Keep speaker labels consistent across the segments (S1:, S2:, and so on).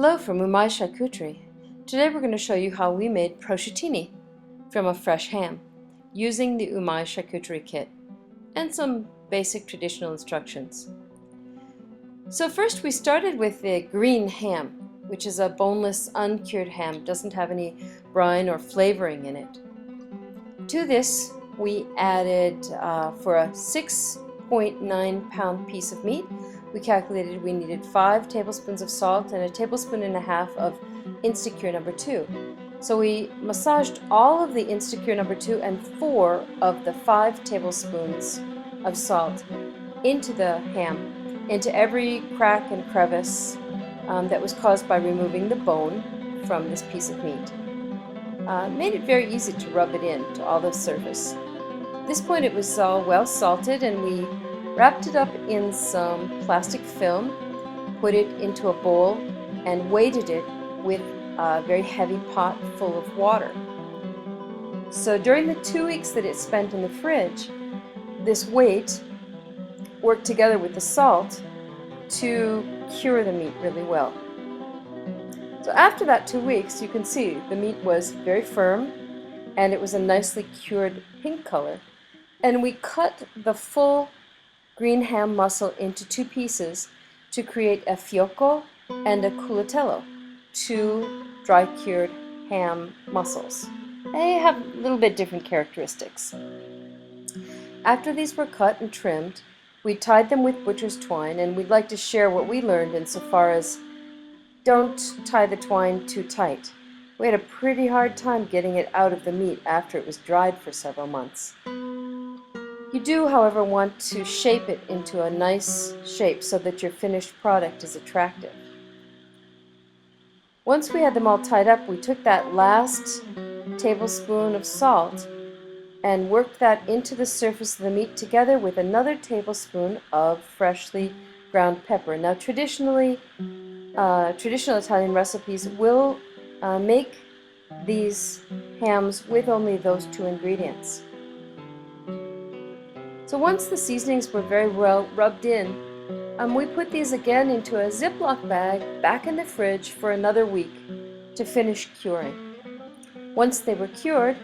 S1: Hello from UMAi Charcuterie. Today we're going to show you how we made prosciuttini from a fresh ham using the UMAi Charcuterie kit and some basic traditional instructions. So first we started with the green ham, which is a boneless, uncured ham. Doesn't have any brine or flavoring in it. To this we added, for a 6.9 pound piece of meat, we calculated we needed 5 tablespoons of salt and a tablespoon and a half of Instacure number 2. So we massaged all of the Instacure number 2 and 4 of the 5 tablespoons of salt into the ham, into every crack and crevice that was caused by removing the bone from this piece of meat. Made it very easy to rub it in to all the surface. At this point it was all well salted, and we wrapped it up in some plastic film, put it into a bowl, and weighted it with a very heavy pot full of water. So during the 2 weeks that it spent in the fridge, this weight worked together with the salt to cure the meat really well. So after that 2 weeks, you can see the meat was very firm and it was a nicely cured pink color. And we cut the full green ham muscle into 2 pieces to create a fiocco and a culatello, 2 dry cured ham muscles. They have a little bit different characteristics. After these were cut and trimmed, we tied them with butcher's twine, and we'd like to share what we learned insofar as don't tie the twine too tight. We had a pretty hard time getting it out of the meat after it was dried for several months. You do, however, want to shape it into a nice shape so that your finished product is attractive. Once we had them all tied up, we took that last tablespoon of salt and worked that into the surface of the meat together with another tablespoon of freshly ground pepper. Now traditional Italian recipes will make these hams with only those 2 ingredients. So once the seasonings were very well rubbed in, we put these again into a Ziploc bag back in the fridge for another week to finish curing. Once they were cured,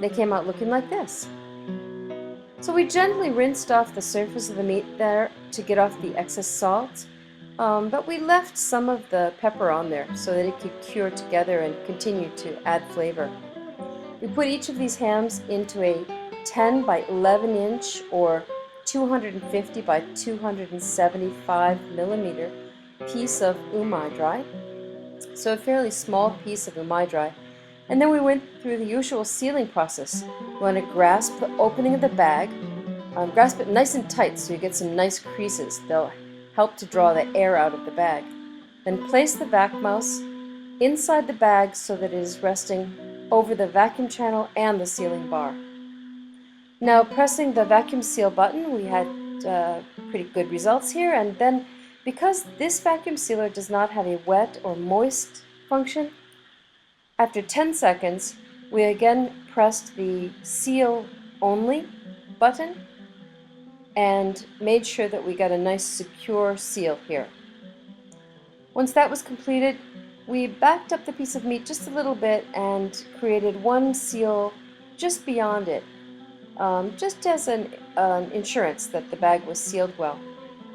S1: they came out looking like this. So we gently rinsed off the surface of the meat there to get off the excess salt, but we left some of the pepper on there so that it could cure together and continue to add flavor. We put each of these hams into a 10 by 11 inch or 250 by 275 millimeter piece of UMAi dry, so a fairly small piece of UMAi dry. And then we went through the usual sealing process. You want to grasp the opening of the bag, grasp it nice and tight so you get some nice creases. They'll help to draw the air out of the bag. Then place the vac mouse inside the bag so that it is resting over the vacuum channel and the sealing bar. Now pressing the vacuum seal button, we had pretty good results here, and then because this vacuum sealer does not have a wet or moist function, after 10 seconds we again pressed the seal only button and made sure that we got a nice secure seal here. Once that was completed, we backed up the piece of meat just a little bit and created 1 seal just beyond it, just as an insurance that the bag was sealed well.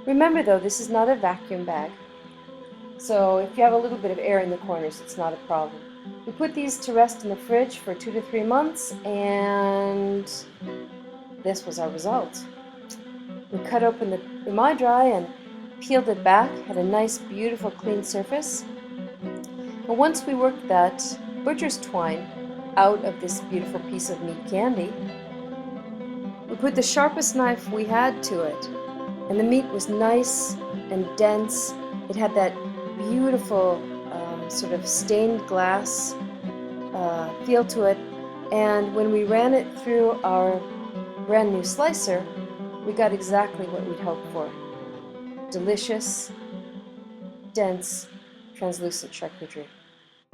S1: Remember though, this is not a vacuum bag, so if you have a little bit of air in the corners, it's not a problem. We put these to rest in the fridge for 2 to 3 months, and this was our result. We cut open the UMAi dry and peeled it back, had a nice beautiful clean surface. And once we worked that butcher's twine out of this beautiful piece of meat candy, we put the sharpest knife we had to it, and the meat was nice and dense. It had that beautiful sort of stained glass feel to it, and when we ran it through our brand new slicer, we got exactly what we'd hoped for. Delicious, dense, translucent charcuterie.